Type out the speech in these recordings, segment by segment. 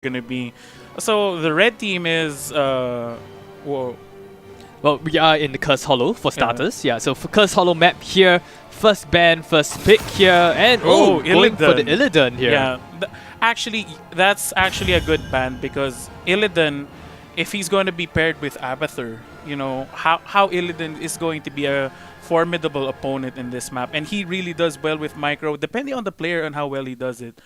gonna be. So the red team is whoa, Well, we are in the Curse Hollow for yeah. starters. Yeah, so for Curse Hollow map here, first ban, first pick here, and going for the Illidan here. Yeah, actually, that's actually a good ban because Illidan, if he's going to be paired with Abathur, you know how Illidan is going to be a formidable opponent in this map, and he really does well with micro, depending on the player and how well he does it.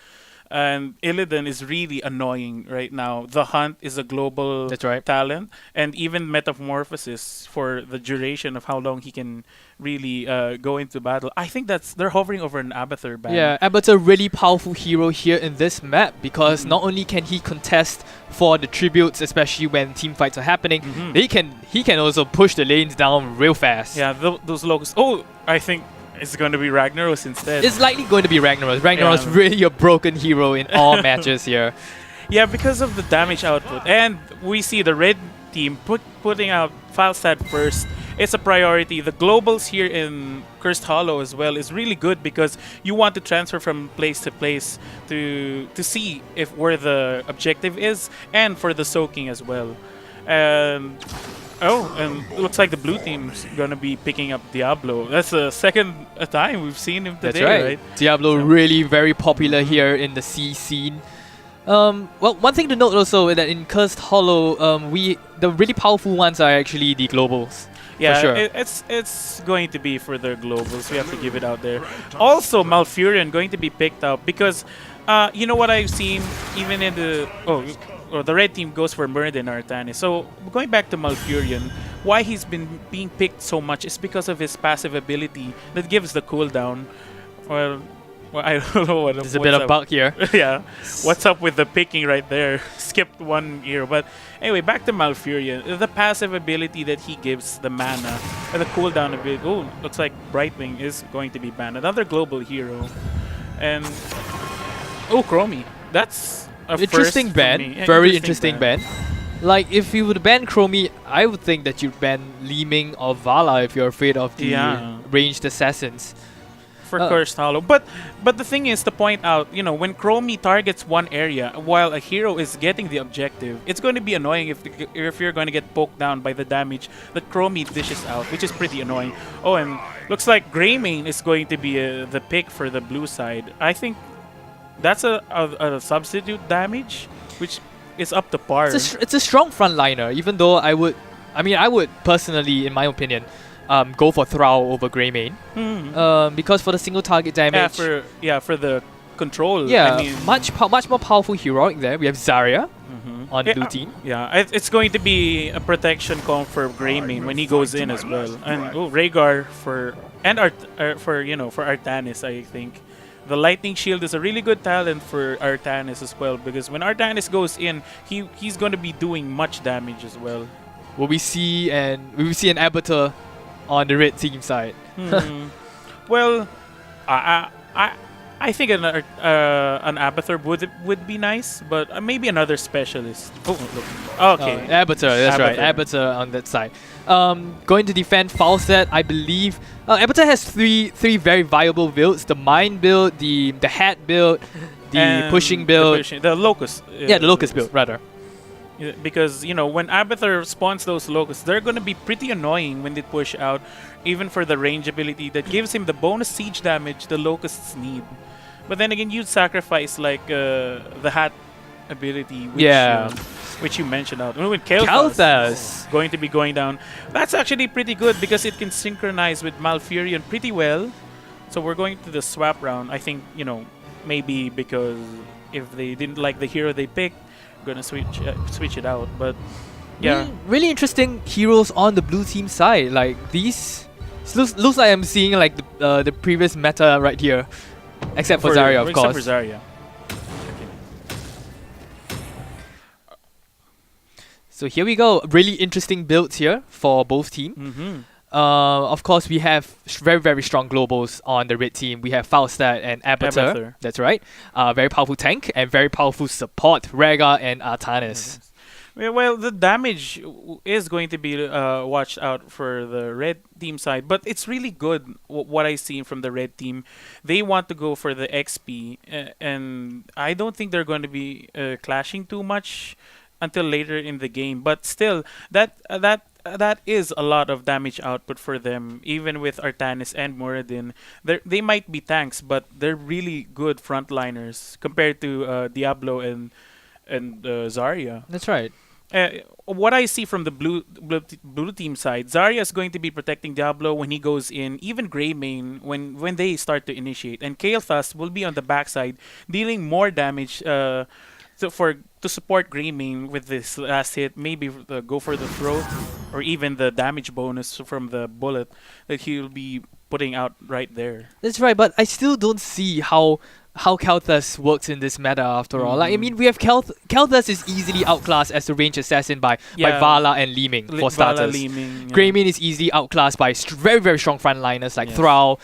And Illidan is really annoying right now. The Hunt is a global talent, and even Metamorphosis for the duration of how long he can really go into battle. I think they're hovering over an Abathur ban. Yeah, Abathur really powerful hero here in this map because not only can he contest for the tributes, especially when team fights are happening, he can also push the lanes down real fast. Yeah, those locusts. Oh, I think it's going to be Ragnaros instead. It's likely going to be Ragnaros. Ragnaros really a broken hero in all matches here. Yeah, because of the damage output. And we see the red team putting out Falstad first. It's a priority. The globals here in Cursed Hollow as well is really good because you want to transfer from place to place to see if where the objective is and for the soaking as well. And and it looks like the blue team's gonna be picking up Diablo. That's the second time we've seen him today, That's right? Diablo really very popular here in the C scene. Well, one thing to note also is that in Cursed Hollow, the really powerful ones are actually the globals. Yeah, for sure. it's going to be for the globals. We have to give it out there. Also, Malfurion going to be picked up because you know what I've seen even in the the red team goes for Muradin Artanis. So going back to Malfurion, why he's been being picked so much is because of his passive ability that gives the cooldown. Well, I don't know what. There's a bit of bug here. Yeah, what's up with the picking right there? Skipped one ear, but anyway, back to Malfurion. The passive ability that he gives, the mana, and the cooldown ability. Oh, looks like Brightwing is going to be banned. Another global hero, and Chromie. That's a interesting ban. Yeah, very interesting ban. Like, if you would ban Chromie, I would think that you'd ban Li Ming or Vala if you're afraid of the ranged assassins. For Cursed Hollow. But the thing is to point out, you know, when Chromie targets one area while a hero is getting the objective, it's going to be annoying if you're going to get poked down by the damage that Chromie dishes out, which is pretty annoying. Oh, and looks like Greymane is going to be the pick for the blue side. I think that's a substitute damage, which is up to par. It's a strong frontliner, even though I would personally, in my opinion, go for Thrall over Greymane. Because for the single target damage. For the control. Yeah, I mean, much more powerful heroic there. We have Zarya on blue team. Yeah, it's going to be a protection comp for Greymane when he goes in as well. And Rhaegar for Artanis, I think. The Lightning Shield is a really good talent for Artanis as well because when Artanis goes in, he's going to be doing much damage as well. Will we see an Abathur on the red team side? Well, I think an Abathur would be nice, but maybe another specialist. Okay. Abathur, that's right. Abathur on that side. Going to defend Falstad, I believe. Abathur has three very viable builds: the mine build, the hat build, the pushing build, the locust. The locust build rather. Because, you know, when Abathur spawns those locusts, they're going to be pretty annoying when they push out, even for the range ability that gives him the bonus siege damage the locusts need. But then again, you'd sacrifice like the hat ability, which you mentioned out. When Kael'thas going to be going down, that's actually pretty good because it can synchronize with Malfurion pretty well. So we're going to the swap round. I think, you know, maybe because if they didn't like the hero they picked, gonna switch it out. But yeah, really interesting heroes on the blue team side. Like these looks like I'm seeing like the previous meta right here, except for Zarya, of course. Except for Zarya. So here we go. Really interesting builds here for both teams. Of course, we have very strong globals on the red team. We have Falstad and Abathur. That's right. Very powerful tank and very powerful support, Rhaegar and Artanis. Well, the damage is going to be watched out for the red team side, but it's really good what I see from the red team. They want to go for the XP, and I don't think they're going to be clashing too much until later in the game. But still, that is a lot of damage output for them. Even with Artanis and Moradin, they might be tanks, but they're really good frontliners compared to Diablo and Zarya. That's right. What I see from the blue team side, Zarya is going to be protecting Diablo when he goes in, even Greymane when they start to initiate, and Kael'thas will be on the backside dealing more damage to support Greymane with this last hit. Maybe go for the throw or even the damage bonus from the bullet that he'll be putting out right there. That's right, but I still don't see how Kael'thas works in this meta after all. Like, I mean, we have Kael'thas is easily outclassed as the range assassin by Vala and Li Ming for starters. Greymane is easily outclassed by very, very strong frontliners like Thrall,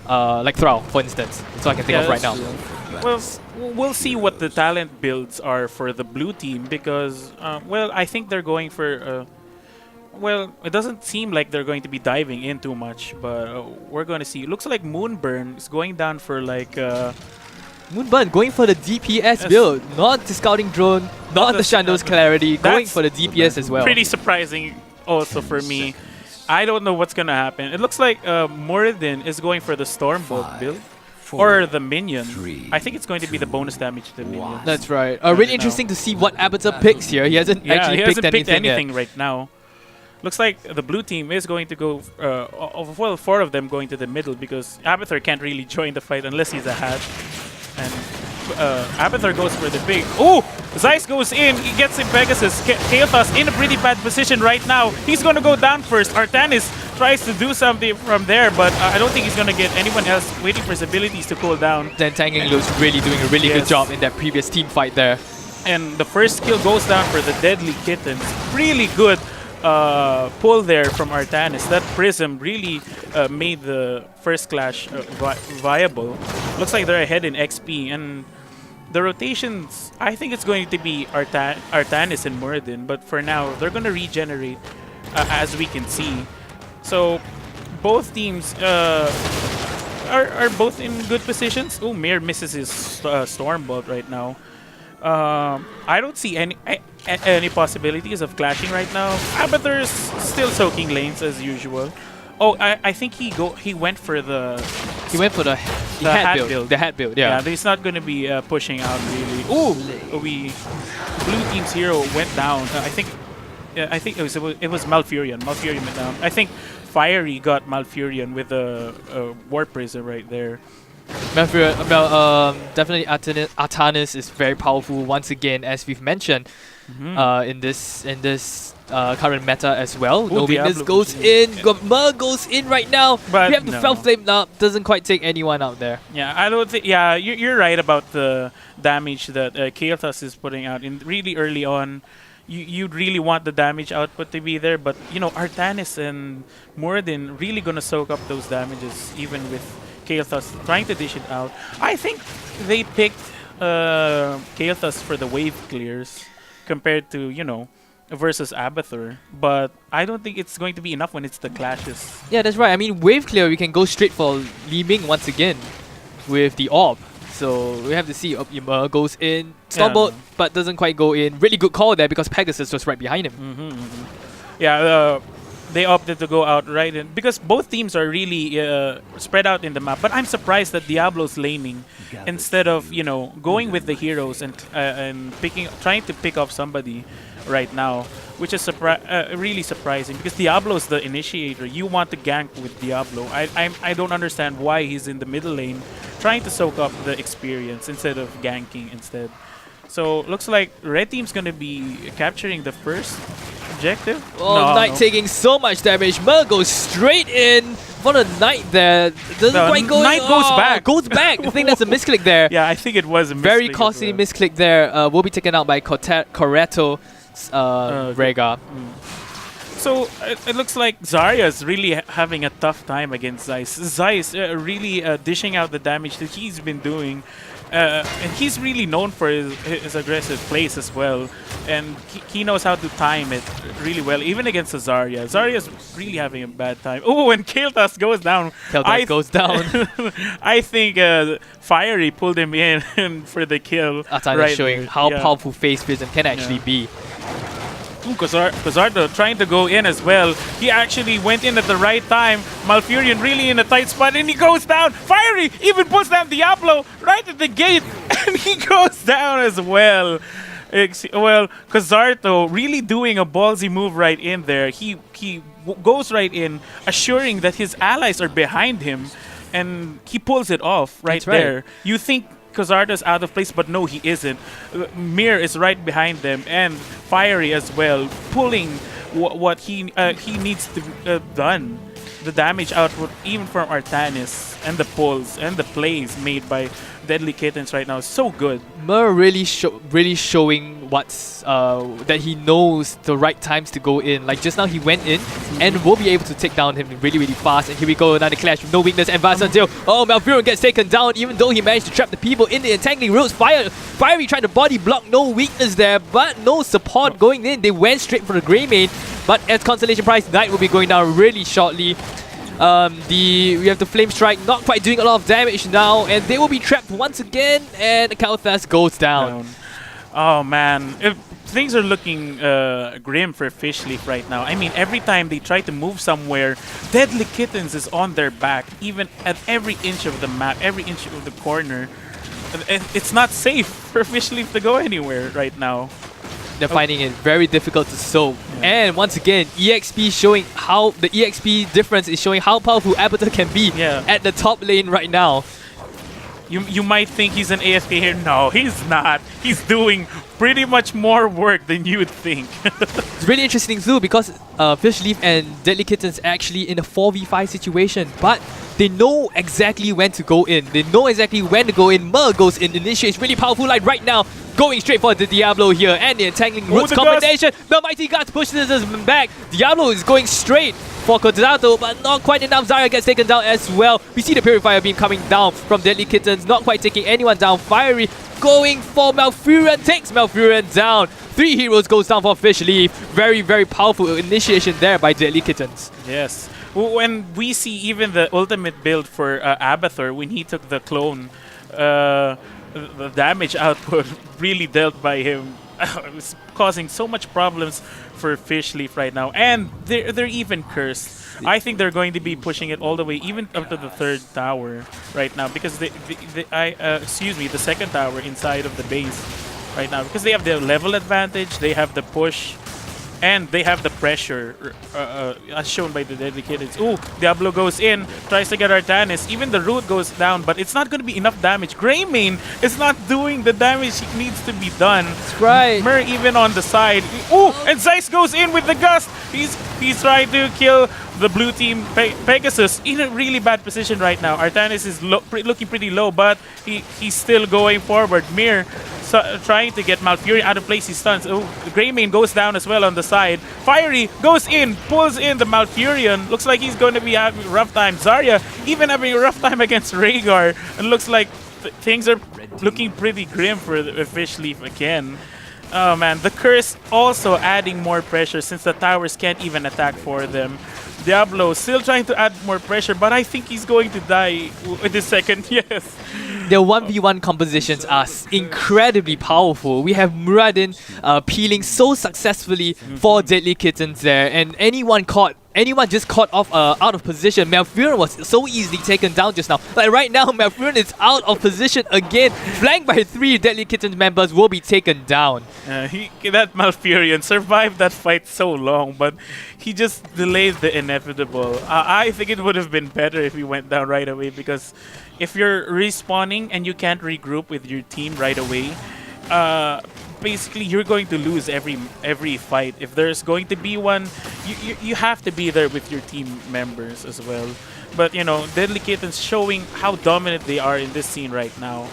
for instance. That's all I can think of right now. Well, we'll see what the talent builds are for the blue team because, I think they're going for... it doesn't seem like they're going to be diving in too much, but we're going to see. It looks like Moonburn is going down for like... Moonburn going for the DPS build, not the scouting drone, not the Shandow's clarity, going for the DPS as well. Pretty surprising also for me. I don't know what's going to happen. It looks like Moradin is going for the Stormbolt build. Or the minion. I think it's going to be the bonus damage to the minion. That's right. Really interesting to see what Abathur picks here. He hasn't actually picked anything right now. Looks like the blue team is going to go, four of them going to the middle because Abathur can't really join the fight unless he's a hat. And Abathur goes for the big... Oh! Zeiss goes in, he gets in Pegasus. Kael'thas in a pretty bad position right now. He's going to go down first. Artanis tries to do something from there, but I don't think he's going to get anyone else waiting for his abilities to cool down. Then Tangeng looks really doing a really good job in that previous team fight there. And the first kill goes down for the Deadly Kittens. Really good pull there from Artanis. That Prism really made the first clash viable. Looks like they're ahead in XP, and the rotations, I think it's going to be Artanis and Muradin, but for now, they're going to regenerate as we can see. So both teams are both in good positions. Oh, Mir misses his Stormbolt right now. I don't see any possibilities of clashing right now. Abathur's still soaking lanes as usual. Oh, I think he went for the hat build. The hat build, yeah. He's not going to be pushing out really. Ooh, blue team's hero went down. I think it was Malfurion. Malfurion went down. I think Fiery got Malfurion with a Warp Prism right there. Definitely Artanis is very powerful once again, as we've mentioned in this current meta as well. No Weakness goes in, Mer goes in right now. But we have the Fel Flame up, doesn't quite take anyone out there. Yeah, I don't think. Yeah, you're right about the damage that Kael'thas is putting out in really early on. You'd really want the damage output to be there, but Artanis and Muradin really gonna soak up those damages even with Kael'thas trying to dish it out. I think they picked Kael'thas for the wave clears compared to, versus Abathur. But I don't think it's going to be enough when it's the clashes. Yeah, that's right. I mean, wave clear, we can go straight for Li Ming once again with the orb. So we have to see. Ymer goes in, Stormbolt, but doesn't quite go in. Really good call there because Pegasus was right behind him. Yeah, they opted to go out right in because both teams are really spread out in the map. But I'm surprised that Diablo's laning instead of going with the heroes and trying to pick off somebody right now, which is really surprising because Diablo's the initiator. You want to gank with Diablo. I don't understand why he's in the middle lane trying to soak up the experience instead of ganking instead. So looks like red team's gonna be capturing the first objective. Oh, Knight taking so much damage. Mer goes straight in for the Knight there. Doesn't quite go in. Knight goes back. Goes back. I think that's a misclick there. Yeah, I think it was a misclick. Very costly misclick there. Will be taken out by Corretto Rega. So it looks like Zarya's really having a tough time against Zeiss. Zeiss really dishing out the damage that he's been doing And he's really known for his aggressive plays as well. And he knows how to time it really well, even against Zarya. Zarya's really having a bad time. Oh, when Kael'thas goes down. Kael'thas goes down. I think Fiery pulled him in for the kill. Atana showing how powerful Phase Prism can actually be. Ooh, Kozarto trying to go in as well. He actually went in at the right time. Malfurion really in a tight spot, and he goes down. Fiery even puts down Diablo right at the gate, and he goes down as well. Well, Kozarto really doing a ballsy move right in there. He goes right in, assuring that his allies are behind him, and he pulls it off right there. You think Kozarto's out of place, but no, he isn't. Mir is right behind them, and Fiery as well, pulling what he needs to done. The damage output, even from Artanis, and the pulls and the plays made by Deadly Kittens right now is so good. Mer really showing what's that he knows the right times to go in. Like just now, he went in and will be able to take down him really fast. And here we go, another clash with no weakness. And Vast until Malfurion gets taken down, even though he managed to trap the people in the entangling roots. Fiery trying to body block, no weakness there, but no support going in. They went straight for the Greymane, but as Constellation Prize, Knight will be going down really shortly. We have the Flame Strike, not quite doing a lot of damage now, and they will be trapped once again, and Kael'thas goes down. Oh man, things are looking grim for Fishleaf right now. I mean, every time they try to move somewhere, Deadly Kittens is on their back, even at every inch of the map, every inch of the corner. It's not safe for Fishleaf to go anywhere right now. They're finding it very difficult to soak. And once again, EXP showing how the EXP difference is showing how powerful Abathur can be at the top lane right now. You might think he's an AFK here. No, he's not. He's doing pretty much more work than you would think. It's really interesting too because Fishleaf and Deadly Kittens actually in a 4v5 situation, but they know exactly when to go in. They know exactly when to go in. Mer goes in, initiates really powerful light right now, going straight for the Diablo here, and the entangling roots combination. The Mighty Guts pushes us back. Diablo is going straight for Kozarto, but not quite enough. Zarya gets taken down as well. We see the Purifier Beam coming down from Deadly Kittens, not quite taking anyone down. Fiery going for Malfurion, takes Malfurion down. 3 heroes goes down for Fishleaf. Very powerful initiation there by Deadly Kittens. Yes. When we see even the ultimate build for Abathur, when he took the clone, the damage output really dealt by him. It's causing so much problems for Fishleaf right now, and they're even cursed. I think they're going to be pushing it all the way, even up to the 3rd tower right now, because the second tower inside of the base right now, because they have the level advantage, they have the push, and they have the pressure as shown by the Deadly Kittens. Ooh, Diablo goes in, tries to get Artanis. Even the root goes down, but it's not going to be enough damage. Greymane is not doing the damage he needs to be done. That's right. Mer even on the side. Ooh, and Zeiss goes in with the gust. He's trying to kill the blue team Pegasus in a really bad position right now. Artanis is looking pretty low, but he's still going forward. Mir trying to get Malfurion out of place. He stuns. Oh, the Greymane goes down as well on the side. Fiery goes in, pulls in the Malfurion. Looks like he's going to be having a rough time. Zarya even having a rough time against Rhaegar. And looks like things are looking pretty grim for the Fishleaf again. Oh man, the curse also adding more pressure since the towers can't even attack for them. Diablo still trying to add more pressure, but I think he's going to die with the second. Yes. Their 1v1 compositions are incredibly powerful. We have Muradin peeling so successfully for Deadly Kittens there, and anyone just caught off out of position. Malfurion was so easily taken down just now. Like right now, Malfurion is out of position again. Flanked by 3 Deadly Kittens members will be taken down. That Malfurion survived that fight so long, but he just delayed the inevitable. I think it would have been better if he went down right away, because if you're respawning and you can't regroup with your team right away, basically you're going to lose every fight. If there's going to be one, you have to be there with your team members as well. But you know, Deadly Kittens showing how dominant they are in this scene right now.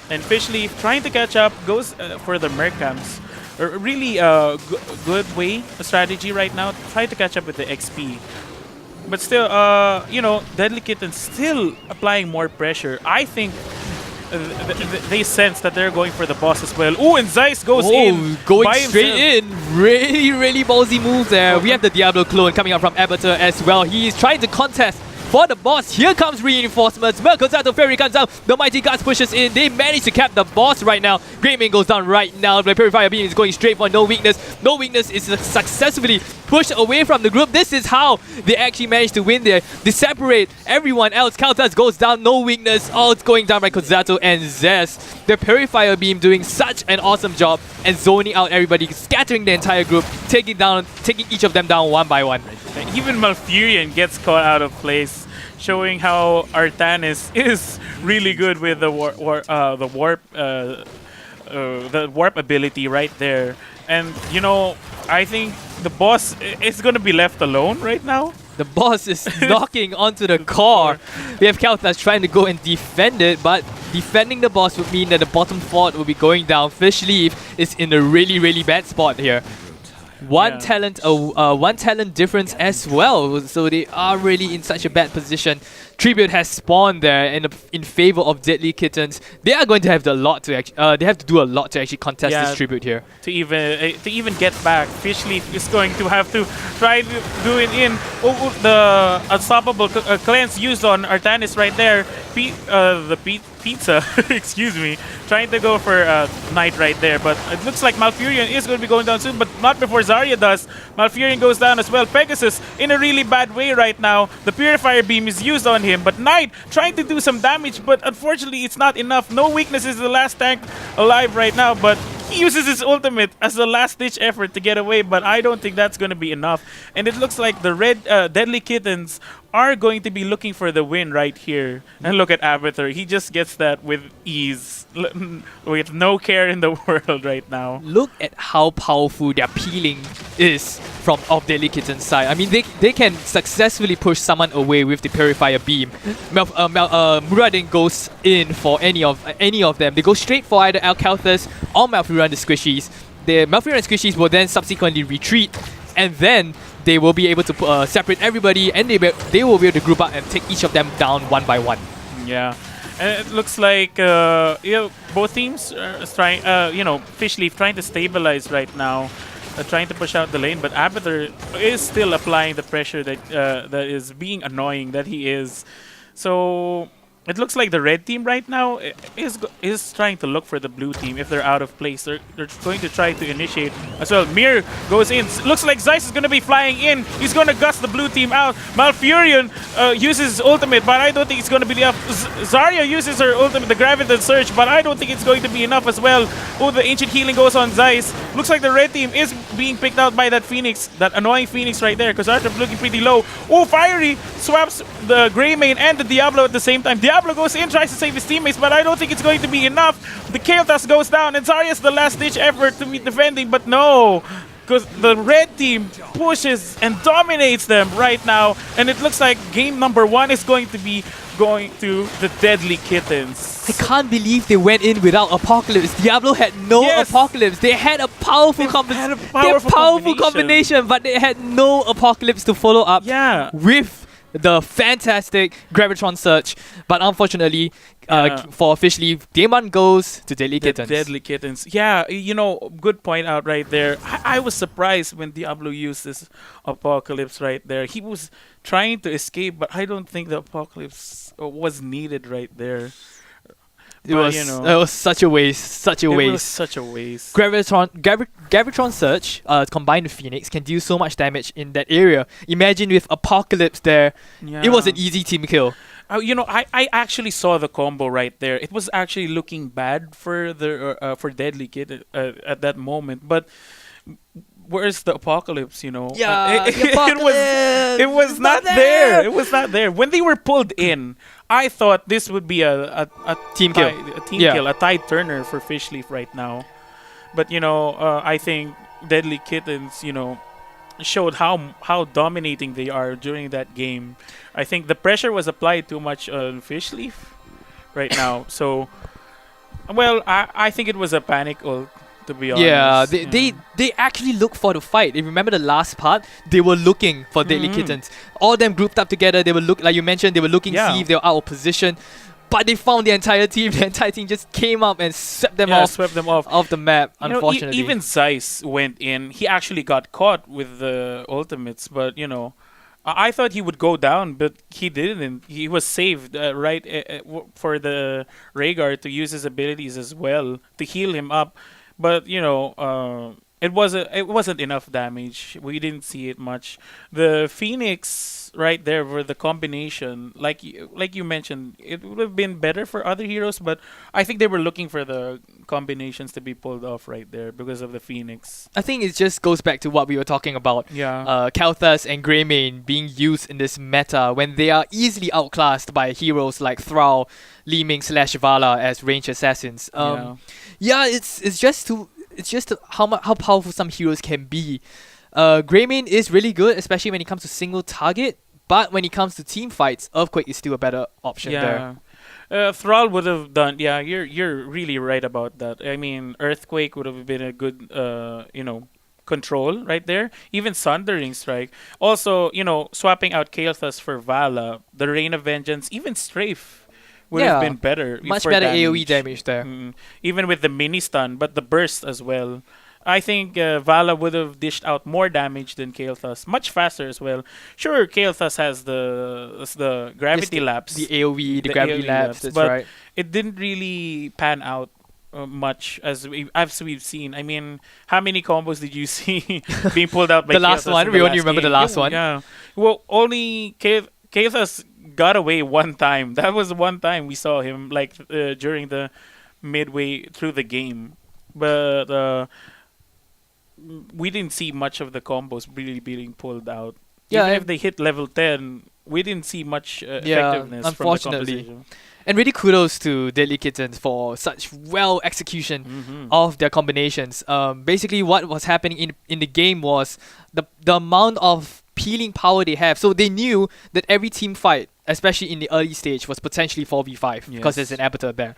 And Fishleaf trying to catch up, goes for the Mercams. A really good strategy right now. Try to catch up with the XP. But still, you know, Deadly Kittens still applying more pressure. I think they sense that they're going for the boss as well. Ooh, and Zeiss goes in. Going by straight himself. in. Really ballsy move there. We have the Diablo clone coming up from Abator as well. He is trying to contest for the boss. Here comes reinforcements. Mercosato Fairy comes out. The Mighty Guts pushes in. They manage to cap the boss right now. Greymane goes down right now. The Purifier Beam is going straight for no weakness. No weakness is successfully pushed away from the group. This is how they actually managed to win there. They separate everyone else. Kaltas goes down. No weakness. All going down by Kozato and Zest. The Purifier Beam doing such an awesome job and zoning out everybody, scattering the entire group, taking each of them down one by one. Even Malfurion gets caught out of place, showing how Artanis is really good with the warp ability right there. And you know, I think the boss is gonna be left alone right now. The boss is knocking onto the core. We have Kaltas trying to go and defend it, but defending the boss would mean that the bottom fort will be going down. Fishleaf is in a really bad spot here. One talent difference as well, so they are really in such a bad position. Tribute has spawned there in favor of Deadly Kittens. They are going to have they have to do a lot to actually contest this tribute here. To even get back, Fishleaf is going to have to try to do it in. The unstoppable cleanse used on Artanis right there. Pizza, excuse me, trying to go for Knight right there, but it looks like Malfurion is going to be going down soon, but not before Zarya does. Malfurion goes down as well. Pegasus in a really bad way right now. The Purifier Beam is used on him, but Knight trying to do some damage, but unfortunately it's not enough. No weakness is the last tank alive right now, but he uses his ultimate as a last-ditch effort to get away, but I don't think that's going to be enough. And it looks like the red Deadly Kittens are going to be looking for the win right here. And look at Abathur. He just gets that with ease, with no care in the world right now. Look at how powerful their peeling is of Deadly Kitten's side. I mean, they can successfully push someone away with the Purifier Beam. Muradin goes in for any of them. They go straight for either Alcalthus or Malfurion the Squishies. The Malfurion and Squishies will then subsequently retreat, and then they will be able to separate everybody, and they will be able to group up and take each of them down one by one. Yeah. And it looks like both teams are trying, Fishleaf trying to stabilize right now, trying to push out the lane, but Abathur is still applying the pressure that is being annoying that he is. So it looks like the red team right now is trying to look for the blue team if they're out of place. They're going to try to initiate as well. Mir goes in. Looks like Zeiss is going to be flying in. He's going to gust the blue team out. Malfurion uses his ultimate, but I don't think it's going to be enough. Zarya uses her ultimate, the Graviton Surge, but I don't think it's going to be enough as well. Oh, the Ancient Healing goes on Zeiss. Looks like the red team is being picked out by that Phoenix, that annoying Phoenix right there, because Arthur looking pretty low. Oh, Fiery swaps the Greymane and the Diablo at the same time. Diablo goes in, tries to save his teammates, but I don't think it's going to be enough. The Kael'thas goes down, and Zarya's the last-ditch effort to meet defending, but no, because the red team pushes and dominates them right now, and it looks like game number 1 is going to be going to the Deadly Kittens. I can't believe they went in without Apocalypse. Diablo had no Apocalypse. They had a powerful combination, but they had no Apocalypse to follow up with the fantastic Gravitron Surge. But unfortunately, for Fishleaf, game 1 goes to Deadly Kittens. Deadly Kittens. Yeah, good point out right there. I was surprised when Diablo used this Apocalypse right there. He was trying to escape, but I don't think the Apocalypse was needed right there. It was such a waste. It was such a waste. Gravitron Surge combined with Phoenix can do so much damage in that area. Imagine with Apocalypse there, it was an easy team kill. I actually saw the combo right there. It was actually looking bad for the for Deadly Kid at that moment, but where's the Apocalypse? Yeah, it was not there. It was not there when they were pulled in. I thought this would be a team kill, a tide turner for Fishleaf right now. But I think Deadly Kittens, showed how dominating they are during that game. I think the pressure was applied too much on Fishleaf right now. So, well, I think it was a panic ult, to be honest. Yeah, they actually look for the fight. If you remember the last part, they were looking for Deadly Kittens. All of them grouped up together. They were like you mentioned, they were looking see if they were out of position. but they found the entire team. The entire team just came up and swept them off of the map, You know, unfortunately. even Zeiss went in. He actually got caught with the ultimates, but you know, I thought he would go down, but he didn't. He was saved for the Rhaegar to use his abilities as well to heal him up. But you know, it wasn't enough damage. We didn't see it much. The Phoenix right there for the combination, like you mentioned, it would have been better for other heroes, but I think they were looking for the combinations to be pulled off right there because of the Phoenix. I think it just goes back to what we were talking about. Yeah. Kalthus and Greymane being used in this meta when they are easily outclassed by heroes like Thrall, Li Ming / Vala as ranged assassins. Yeah, it's just how powerful some heroes can be. Greymane is really good, especially when it comes to single target. But when it comes to team fights, Earthquake is still a better option there. Thrall would have done. Yeah, you're really right about that. I mean, Earthquake would have been a good, control right there. Even Sundering Strike. Also, swapping out Kael'thas for Vala, the Rain of Vengeance, even Strafe would have been better. Much for better damage. AoE damage there. Even with the mini stun, but the burst as well. I think Vala would have dished out more damage than Kael'thas, much faster as well. Sure, Kael'thas has the gravity lapse, the AoE, the gravity AoE lapse. That's but right. it didn't really pan out much as we've seen. I mean, how many combos did you see being pulled out by The last Kael'thas one, in we the only last remember the game? last one. Yeah. Well, only Kael'thas got away one time. That was one time we saw him, during the midway through the game. But we didn't see much of the combos really being pulled out. Yeah, Even if they hit level 10, we didn't see much effectiveness unfortunately. from the composition. And really kudos to DKittens for such well execution of their combinations. Basically, what was happening in the game was the amount of peeling power they have. So they knew that every team fight, especially in the early stage, was potentially 4v5 because there's an Abathur there.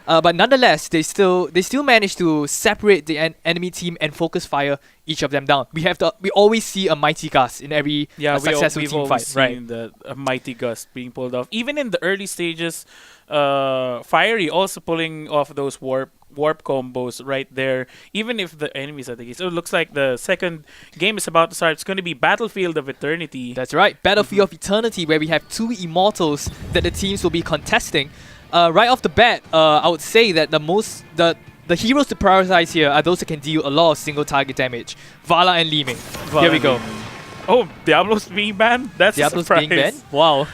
But nonetheless, they still managed to separate the enemy team and focus fire each of them down. We always see a mighty gust in every successful we've team always fight, seen a mighty gust being pulled off. Even in the early stages, Fiery also pulling off those warp combos right there. Even if the enemies are the case, so it looks like the second game is about to start. It's going to be Battlefield of Eternity. That's right, Battlefield of Eternity, where we have two immortals that the teams will be contesting. Right off the bat, I would say that the heroes to prioritize here are those that can deal a lot of single target damage. Vala and Li Ming. Here we go. Oh, Diablo's being banned? That's Diablo's a surprise. being banned? Wow.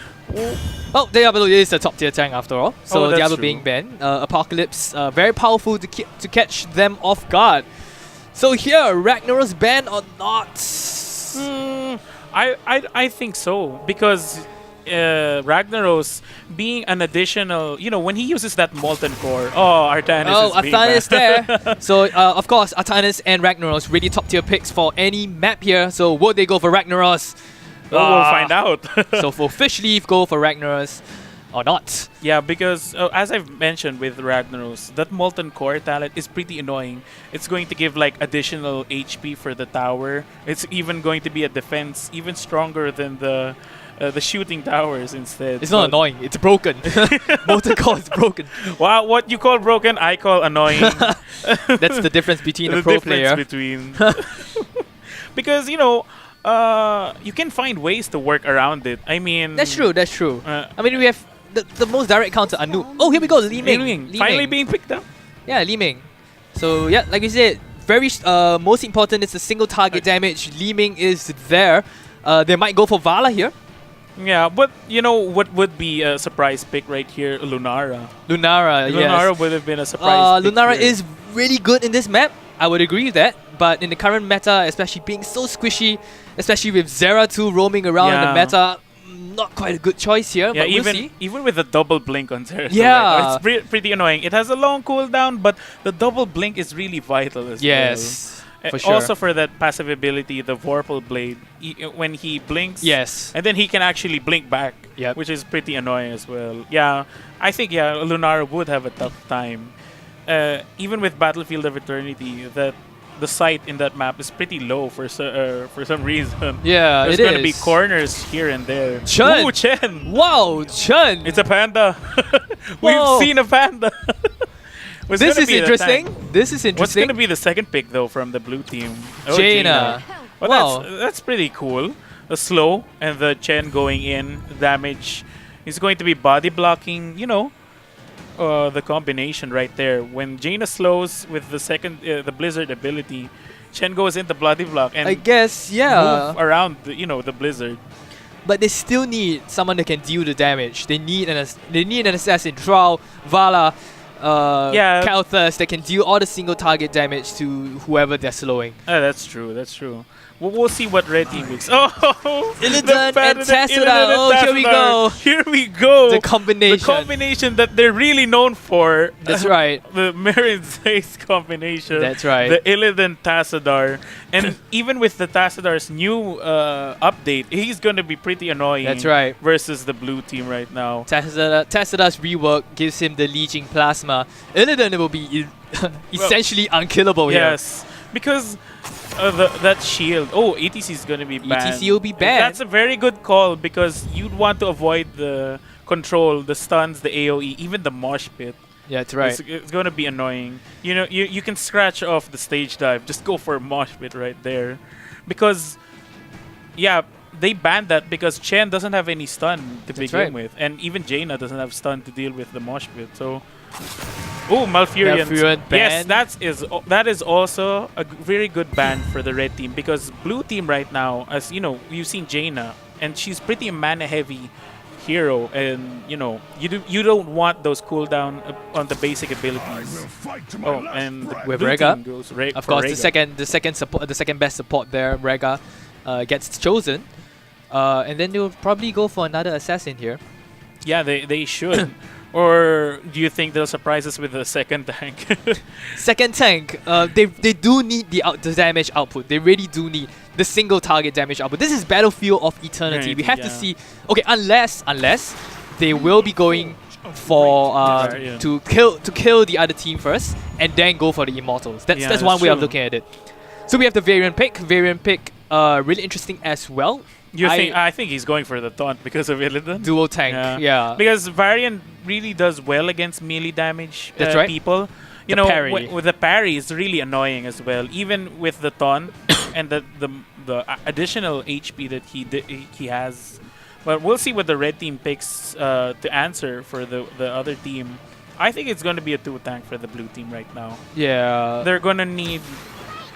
Well, Diablo is a top tier tank after all. So that's Diablo true. being banned. Apocalypse, very powerful to catch them off guard. So here, Ragnaros ban or not? I think so, because Ragnaros being an additional, when he uses that Molten Core, Artanis is being Artanis is banned. there. So, of course, Artanis and Ragnaros, really top tier picks for any map here. So, would they go for Ragnaros? Well, we'll find out. So, for Fishleaf, go for Ragnaros or not? Yeah, because as I've mentioned with Ragnaros, that Molten Core talent is pretty annoying. It's going to give additional HP for the tower. It's even going to be a defense even stronger than the shooting towers instead. It's not annoying, it's broken. Molten Core is broken. Wow, what you call broken, I call annoying. That's the difference between a pro player. Because, you can find ways to work around it. I mean... That's true. I mean, we have the most direct counter, Anu. Oh, here we go, Li Ming. Finally being picked up. Yeah, Li Ming. So, yeah, like we said, very most important is the single target damage. Li Ming is there. They might go for Vala here. Yeah, but what would be a surprise pick right here? Lunara. Lunara would have been a surprise pick Lunara here. is really good in this map. I would agree with that. But in the current meta, especially being so squishy, especially with Zera 2 roaming around in the meta, not quite a good choice here. Yeah, but we'll see. even with the double blink on Zera 2, Yeah. it's pretty annoying. It has a long cooldown, but the double blink is really vital as well. Yes. For sure. Also for that passive ability, the Vorpal Blade, when he blinks, Yes. and then he can actually blink back, Yep. which is pretty annoying as well. Yeah, I think Lunara would have a tough time, even with Battlefield of Eternity. That the sight in that map is pretty low for some reason. Yeah, There's it going to be is. corners here and there. Chen! Ooh, Chen! Wow, Chen! It's a panda. We've Whoa. seen a panda. What's This gonna is be the interesting. tank? This is What's interesting. going to be the second pick though from the blue team? Oh, Jaina. Well, Wow. that's pretty cool. A slow and the Chen going in damage. He's going to be body blocking. The combination right there. When Jaina slows with the second the Blizzard ability, Chen goes into bloody block and I guess, yeah. move around the Blizzard. But they still need someone that can deal the damage. They need an assassin, Troll, Vala, Kalthus that can deal all the single target damage to whoever they're slowing. That's true. That's true. We'll see what red team picks. Oh, Illidan and Tassadar. Oh, here we go. Here we go. The combination. The combination that they're really known for. That's right. The Marin Zeiss combination. That's right. The Illidan Tassadar. And even with the Tassadar's new update, he's going to be pretty annoying. That's right. Versus the blue team right now. Tassadar's rework gives him the leeching plasma. Illidan will be essentially unkillable here. Yes. Because that shield. Oh, ETC is going to be banned. ETC will be banned. That's a very good call because you'd want to avoid the control, the stuns, the AoE, even the mosh pit. Yeah, that's right. It's going to be annoying. You can scratch off the stage dive. Just go for a mosh pit right there. Because, yeah, they banned that because Chen doesn't have any stun to begin with. And even Jaina doesn't have stun to deal with the mosh pit. So... Oh, Malfurion. Yes, that is also a very good ban for the red team because blue team right now, as you know, you've seen Jaina and she's pretty mana heavy hero, and you don't want those cooldown on the basic abilities. Oh, and with blue Rega, team goes of for course, Rega. the second best support there, Rega, gets chosen, and then they'll probably go for another assassin here. Yeah, they should. Or do you think they'll surprise us with the second tank? Second tank, they do need the damage output. They really do need the single target damage output. This is Battlefield of Eternity. We have to see. Okay, unless they will be going for to kill the other team first and then go for the Immortals. That's one way of looking at it. So we have the variant pick. Really interesting as well. I think he's going for the taunt because of Illidan. Dual tank, yeah. Because Varian really does well against melee damage people. Parry. With the parry is really annoying as well. Even with the taunt and the additional HP that he has. But we'll see what the red team picks to answer for the other team. I think it's going to be a 2-tank for the blue team right now. Yeah. They're going to need...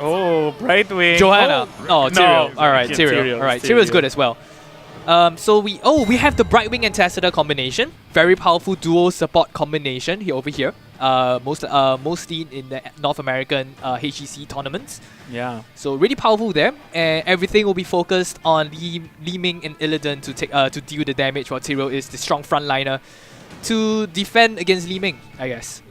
Oh, Brightwing. Johanna. Oh, Tyrael. No. All right, Tyrael. All right, Tyrael's good as well. So we have the Brightwing and Tassadar combination. Very powerful dual support combination here over here. Mostly in the North American HGC tournaments. Yeah. So really powerful there, and everything will be focused on Li Ming and Illidan to deal the damage, while Tyrael is the strong frontliner to defend against Li Ming, I guess.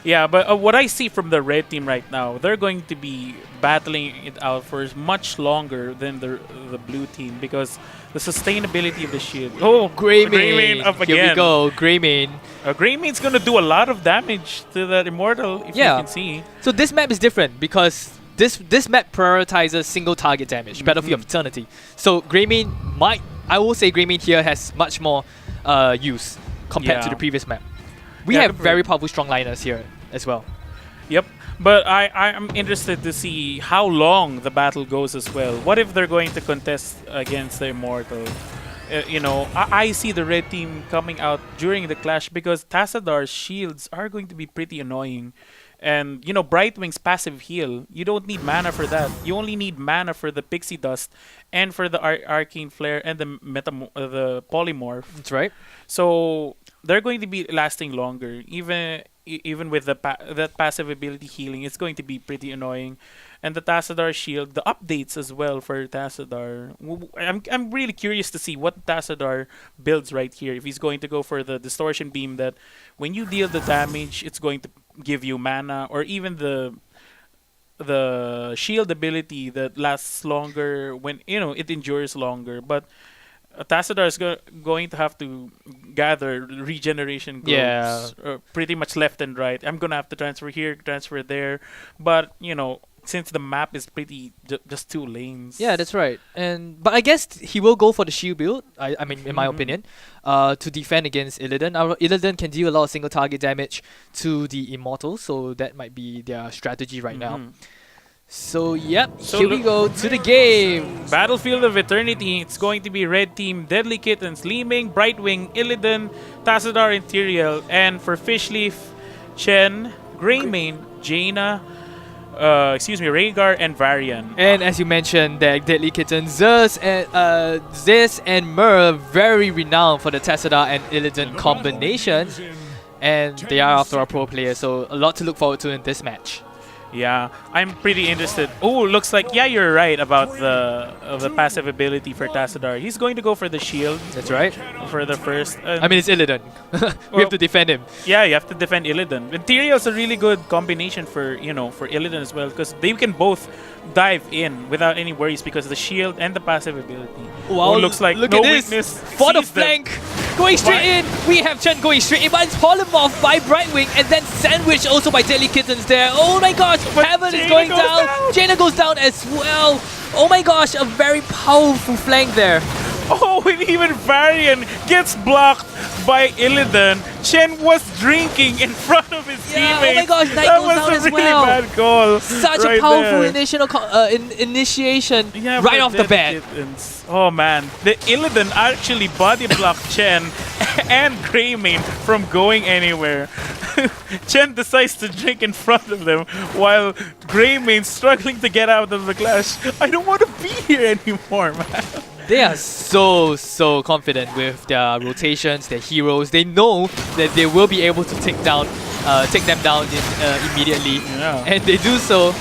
Yeah, but what I see from the red team right now, they're going to be battling it out for much longer than the blue team because the sustainability of the shield. Oh, Greymane up again. Here we go, Greymane. Greymane's going to do a lot of damage to that Immortal, if you can see. So this map is different because this map prioritizes single target damage, Battlefield of Eternity. So Greymane I will say Greymane here has much more use compared to the previous map. We have very powerful strong liners here as well. Yep, but I'm interested to see how long the battle goes as well. What if they're going to contest against the Immortal? I see the red team coming out during the clash because Tassadar's shields are going to be pretty annoying. And, Brightwing's passive heal, you don't need mana for that. You only need mana for the Pixie Dust and for the Arcane Flare and the Polymorph. That's right. So they're going to be lasting longer. Even with that passive ability healing, it's going to be pretty annoying. And the Tassadar shield, the updates as well for Tassadar. I'm really curious to see what Tassadar builds right here. If he's going to go for the Distortion Beam that when you deal the damage, it's going to give you mana, or even the shield ability that lasts longer when it endures longer. But Tassadar is going to have to gather regeneration globes pretty much left and right. I'm gonna have to transfer here, transfer there, but since the map is pretty just 2 lanes. Yeah, that's right. But I guess he will go for the shield build. I mean, in my opinion, to defend against Illidan. Illidan can deal a lot of single target damage to the Immortals, so that might be their strategy right now. So yep, So here we go to the game. Battlefield of Eternity. It's going to be red team, Deadly Kittens, Liming, Brightwing, Illidan, Tassadar, and Tyrael. And for Fishleaf, Chen, Greymane, Jaina, Rhaegar, and Varian. And as you mentioned, that Deadly Kitten, Zeus and Myr, very renowned for the Tassadar and Illidan combination. And they are after our pro player, so a lot to look forward to in this match. Yeah, I'm pretty interested. Oh, looks like, yeah, you're right about the passive ability for Tassadar. He's going to go for the shield. That's right. For the first. I mean, it's Illidan. We have to defend him. Yeah, you have to defend Illidan. And Tyrael's a really good combination for Illidan as well, because they can both dive in without any worries because of the shield and the passive ability. Wow, looks like look no at this. weakness. For the Sees them. flank. Going straight in. We have Chen going straight in, but it's polymorphed by Brightwing and then sandwiched also by Deadly Kittens there. Oh my gosh, But Heaven is Jaina going goes down. Jaina goes down as well. Oh my gosh, a very powerful flank there. Oh, and even Varian gets blocked by Illidan. Chen was drinking in front of his Yeah, teammates. oh my gosh, Knight that goes was down a as really well. bad goal. Such right a powerful there. initiation Yeah, right but off the then bat. Kittens. Oh man, the Illidan actually body blocked Chen and Greymane from going anywhere. Chen decides to drink in front of them while Greymane's struggling to get out of the clash. I don't want to be here anymore, man. They are so confident with their rotations, their heroes. They know that they will be able to take them down immediately, Yeah. and they do so,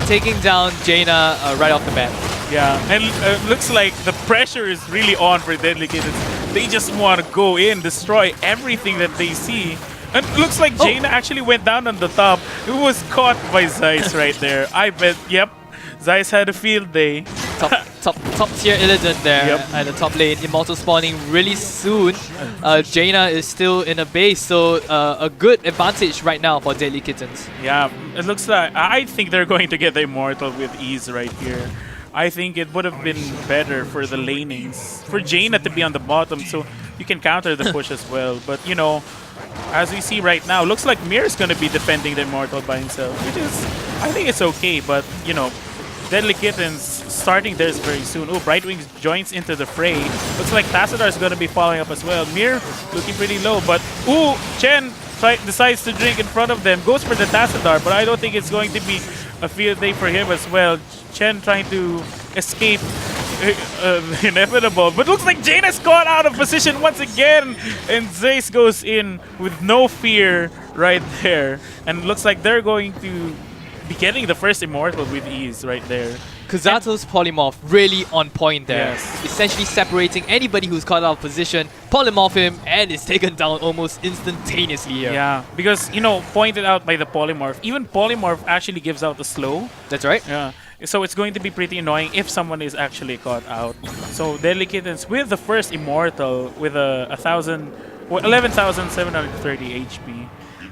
taking down Jaina right off the bat. Yeah, and looks like the pressure is really on for Deadly Kittens. They just want to go in, destroy everything that they see. And looks like Jaina actually went down on the top. It was caught by Zeiss right there. I bet, yep, Zeiss had a field day. Top tier Illidan there Yep. at the top lane. Immortal spawning really soon. Jaina is still in a base, so a good advantage right now for Deadly Kittens. Yeah, it looks like, I think they're going to get the Immortal with ease right here. I think it would have been better for the lanings, for Jaina to be on the bottom so you can counter the push as well. But, as we see right now, looks like Mir's going to be defending the Immortal by himself, which is, I think it's okay, but, Deadly Kittens starting theirs very soon. Oh, Brightwing joins into the fray. Looks like Tassadar is going to be following up as well. Mir looking pretty low, but Chen decides to drink in front of them. Goes for the Tassadar, but I don't think it's going to be a field day for him as well. Chen trying to escape the inevitable, but looks like Jaina's caught out of position once again, and Zeiss goes in with no fear right there, and looks like they're going to be getting the first Immortal with ease right there. Kazato's polymorph really on point there. Yes. Essentially separating anybody who's caught out of position, polymorph him, and is taken down almost instantaneously here. Yeah, because, pointed out by the Polymorph, even Polymorph actually gives out the slow. That's right. Yeah. So it's going to be pretty annoying if someone is actually caught out. So Deadly Kittens with the first Immortal with a 11,730 HP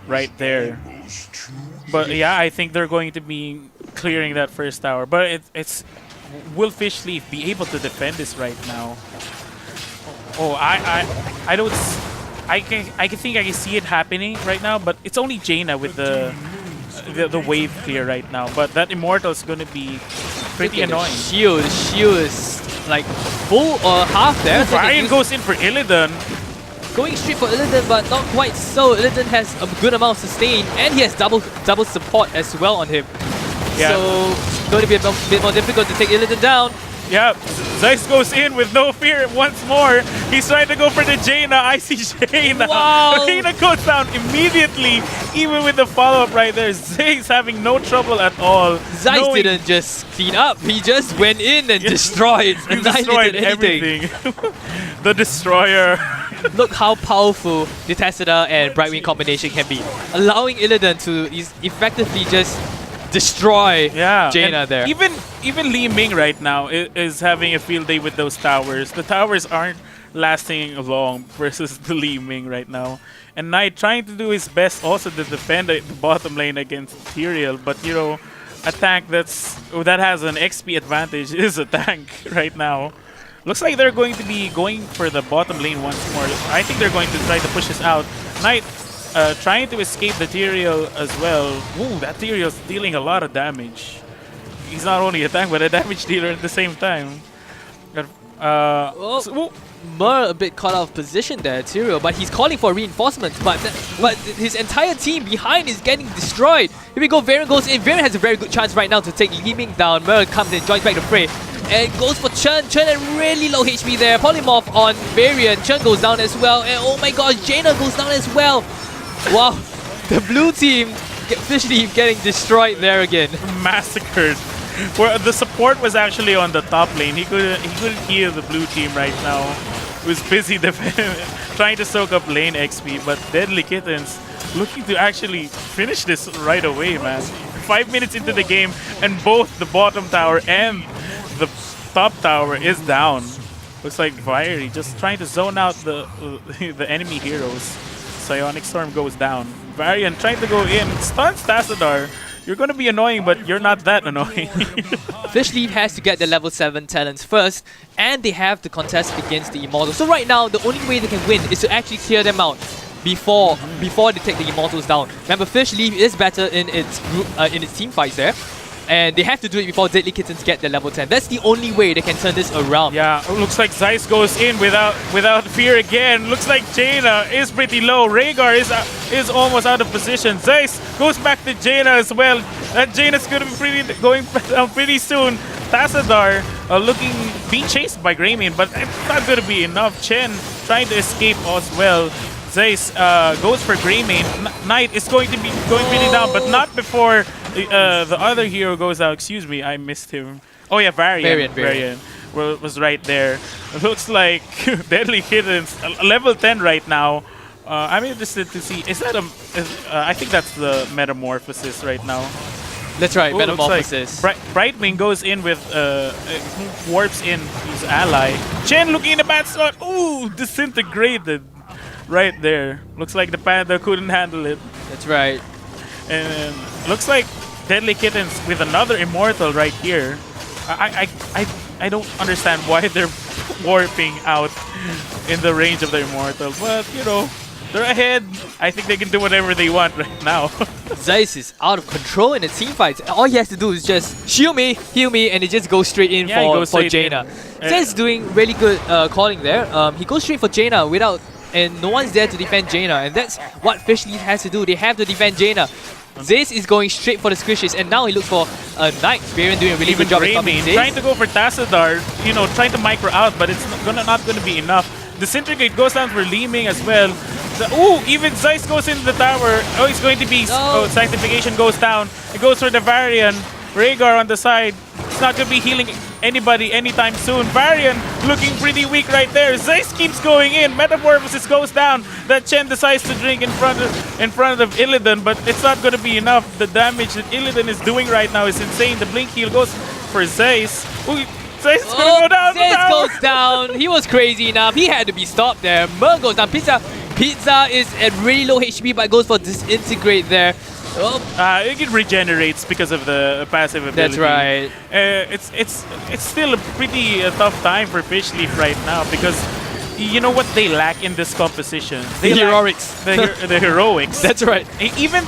right there. But yeah, I think they're going to be clearing that first tower. But will Fishleaf be able to defend this right now? Oh, I don't. I can see it happening right now, but it's only Jaina with the wave clear right now. But that Immortal is going to be pretty annoying. The shield is like full or half there. So Varian goes in for Illidan. going straight for Illidan, but not quite so. Illidan has a good amount of sustain, and he has double support as well on him. Yeah. So it's going to be a bit more difficult to take Illidan down. Yeah, Zeiss goes in with no fear once more. He's trying to go for the Jaina. I see Jaina. Wow. Jaina goes down immediately, even with the follow-up right there. Zeiss having no trouble at all. Zeiss didn't just clean up. He just went in and destroyed, He destroyed everything. The Destroyer. Look how powerful the Tassadar and Brightwing combination can be. Allowing Illidan to effectively just destroy Jaina there. Even Li Ming right now is having a field day with those towers. The towers aren't lasting long versus the Li Ming right now. And Knight trying to do his best also to defend the bottom lane against Tyrael, but a tank that has an XP advantage is a tank right now. Looks like they're going to be going for the bottom lane once more. I think they're going to try to push this out. Knight trying to escape the Tyrael as well. Ooh, that Tyrael's dealing a lot of damage. He's not only a tank, but a damage dealer at the same time. Mer a bit caught out of position there, Tyrael, but he's calling for reinforcements. But his entire team behind is getting destroyed. Here we go, Varian goes in. Varian has a very good chance right now to take Li Ming down. Mer comes and joins back the fray. And goes for Chen. Chen at really low HP there. Polymorph on Varian. Chen goes down as well. And oh my gosh, Jaina goes down as well. Wow, the blue team, Fishleaf getting destroyed there again. Massacred. Where the support was actually on the top lane. He couldn't heal the blue team right now. He was busy trying to soak up lane XP, but DKittens looking to actually finish this right away, man. 5 minutes into the game, and both the bottom tower and the top tower is down. Looks like Fiery just trying to zone out the enemy heroes. Psionic Storm goes down. Varian trying to go in, stuns Tassadar. You're going to be annoying, but you're not that annoying. Fishleaf has to get the level 7 talents first, and they have to contest against the Immortals. So right now, the only way they can win is to actually clear them out before they take the Immortals down. Remember, Fishleaf is better in its group, in its team fights there, and they have to do it before DKittens get the level 10. That's the only way they can turn this around. Yeah, looks like Zeiss goes in without fear again. Looks like Jaina is pretty low. Rhaegar is almost out of position. Zeiss goes back to Jaina as well. That Jaina's going to be going down pretty soon. Tassadar being chased by Greymane, but it's not going to be enough. Chen trying to escape as well. Zeiss goes for Greymane. Knight is going to be going really down, but not before the other hero goes out. Excuse me, I missed him. Oh yeah, Varian was right there. It looks like DKittens level 10 right now. I'm interested to see. Is that I think that's the Metamorphosis right now. That's right, Ooh, Metamorphosis. Like Brightwing goes in with warps in his ally. Chen looking in the bad slot. Ooh, disintegrated right there. Looks like the Panda couldn't handle it. That's right. And looks like DKittens with another Immortal right here. I don't understand why they're warping out in the range of the Immortal, but you know, they're ahead. I think they can do whatever they want right now. Zeiss is out of control in the team fights. All he has to do is just shield me, heal me, and he just goes straight in for Jaina. Zeiss is doing really good calling there. He goes straight for Jaina and no one's there to defend Jaina, and that's what Fishleaf has to do. They have to defend Jaina. Zeiss is going straight for the squishes, and now he looks for a Knight. Varian doing a really good job at coming Zeiss. Trying to go for Tassadar, you know, trying to micro out, but it's not gonna be enough. Disintegrate goes down for Li Ming as well. Ooh, even Zeiss goes into the tower. Oh, he's going to be... Oh, Sanctification goes down. It goes for the Varian. Rhaegar on the side. It's not going to be healing anybody anytime soon. Varian looking pretty weak right there. Zeiss keeps going in. Metamorphosis goes down. That Chen decides to drink in front of Illidan, but it's not going to be enough. The damage that Illidan is doing right now is insane. The blink heal goes for Zeiss. Ooh, Zeiss is going to go down. Zeiss goes down. He was crazy enough. He had to be stopped there. Mer goes down. Pizza is at really low HP, but goes for Disintegrate there. Oh. It regenerates because of the passive ability. That's right. It's still a pretty tough time for Fishleaf right now because you know what they lack in this composition? The heroics. The heroics. That's right. Even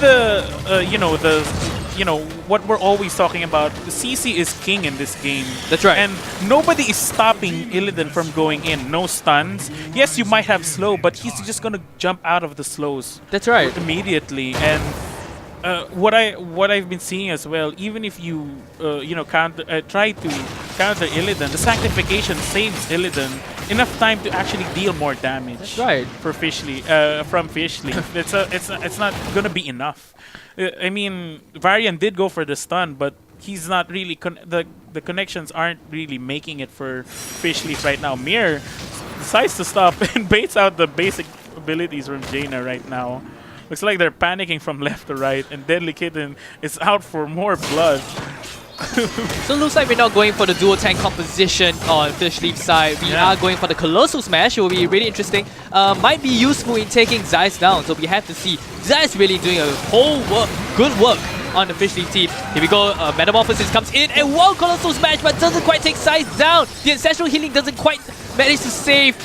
what we're always talking about, CC is king in this game. That's right. And nobody is stopping Illidan from going in. No stuns. Yes, you might have slow, but he's just gonna jump out of the slows. That's right. Immediately. And what I've been seeing as well, even if you try to counter Illidan, the Sanctification saves Illidan enough time to actually deal more damage. That's right. For Fishleaf, from Fishleaf. It's not gonna be enough. I mean, Varian did go for the stun, but he's not really the connections aren't really making it for Fishleaf right now. Mir decides to stop and baits out the basic abilities from Jaina right now. Looks like they're panicking from left to right, and DKittens is out for more blood. So it looks like we're not going for the dual tank composition on Fishleaf's side. We are going for the Colossal Smash. It will be really interesting. Might be useful in taking Zeiss down. So we have to see Zeiss really doing a whole good work on the Fishleaf team. Here we go. Metamorphosis comes in and one Colossal Smash, but doesn't quite take Zeiss down. The Ancestral Healing doesn't quite manage to save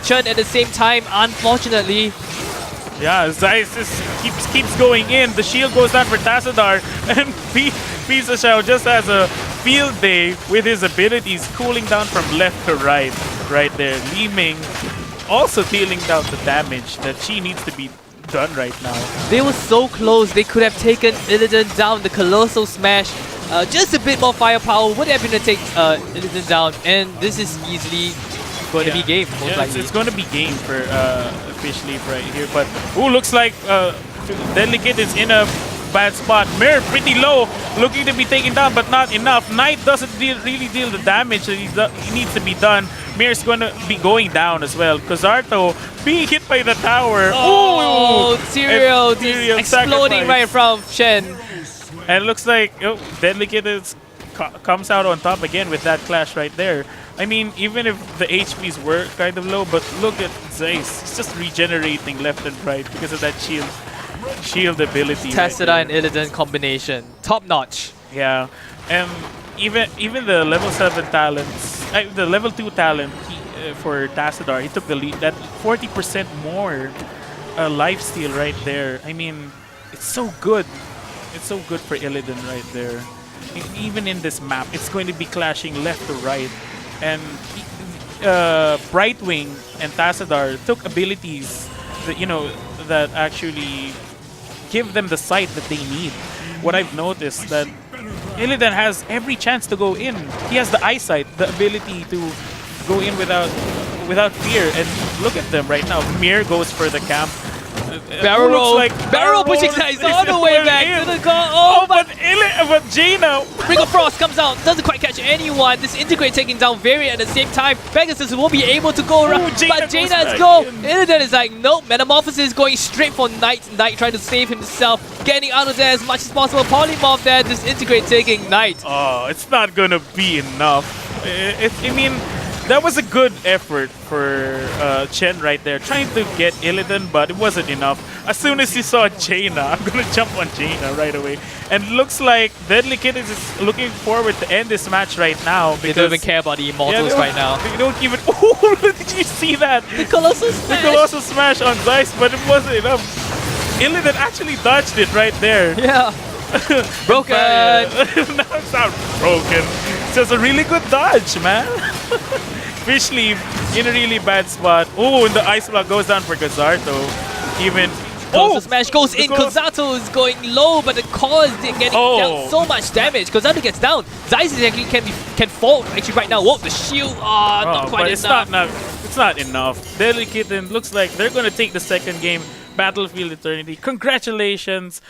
Chen at the same time, unfortunately. Yeah, Zeiss keeps going in. The shield goes down for Tassadar, and Pizza Shao just has a field day with his abilities, cooling down from left to right there. Li Ming also dealing down the damage that she needs to be done right now. They were so close. They could have taken Illidan down. The Colossal Smash, just a bit more firepower would have been to take Illidan down, and this is easily going to be game, most likely. It's going to be game for Fishleaf right here. But looks like Deadly Kittens in a bad spot. Mir pretty low, looking to be taken down, but not enough. Knight doesn't really deal the damage that he needs to be done. Mir's going to be going down as well. Kazarto being hit by the tower. Oh, Tyrael exploding sacrifice right in front of Shen. And it looks like Deadly Kittens comes out on top again with that clash right there. I mean, even if the HPs were kind of low, but look at Zeiss. He's just regenerating left and right because of that shield ability. Tassadar and Illidan combination. Top notch. Yeah. And even the level 7 talents, the level 2 talent for Tassadar, he took the lead. That 40% more lifesteal right there. I mean, it's so good. It's so good for Illidan right there. Even in this map, it's going to be clashing left to right. And Brightwing and Tassadar took abilities that, that actually give them the sight that they need. What I've noticed that Illidan has every chance to go in. He has the eyesight, the ability to go in without fear. And look at them right now. Mir goes for the camp. Barrel roll. Barrel pushing Zeiss all the way back to the goal. But Jaina. Ring of Frost comes out, doesn't quite catch anyone. This Integrate taking down Varian at the same time. Pegasus will be able to go around, but Jaina's go. Illidan is like, nope. Metamorphosis going straight for Knight. Knight trying to save himself, getting out of there as much as possible. Polymorph there, this Integrate taking Knight. Oh, it's not gonna be enough. I mean, that was a good effort for Chen right there, trying to get Illidan, but it wasn't enough. As soon as he saw Jaina, I'm gonna jump on Jaina right away. And looks like Deadly Kittens is looking forward to end this match right now. They don't even care about the Immortals right now. They don't even... Oh, did you see that? The Colossal Smash! The Colossal Smash on Zeiss, but it wasn't enough. Illidan actually dodged it right there. Yeah. Broken! No, it's not broken. It's just a really good dodge, man. Fishleaf in a really bad spot. Oh, and the Ice Block goes down for Kazarto. Even... Colossal Smash goes in. Kozato is going low, but the core is getting down so much damage. Kozato gets down. Zeiss actually can fall actually right now. Whoa, the shield. Not quite enough. It's not enough. Deadly Kitten looks like they're going to take the second game. Battlefield Eternity. Congratulations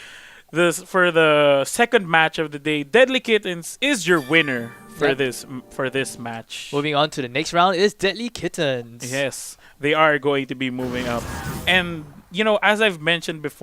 for the second match of the day. Deadly Kittens is your winner for this match. Moving on to the next round is Deadly Kittens. Yes, they are going to be moving up. And, as I've mentioned before,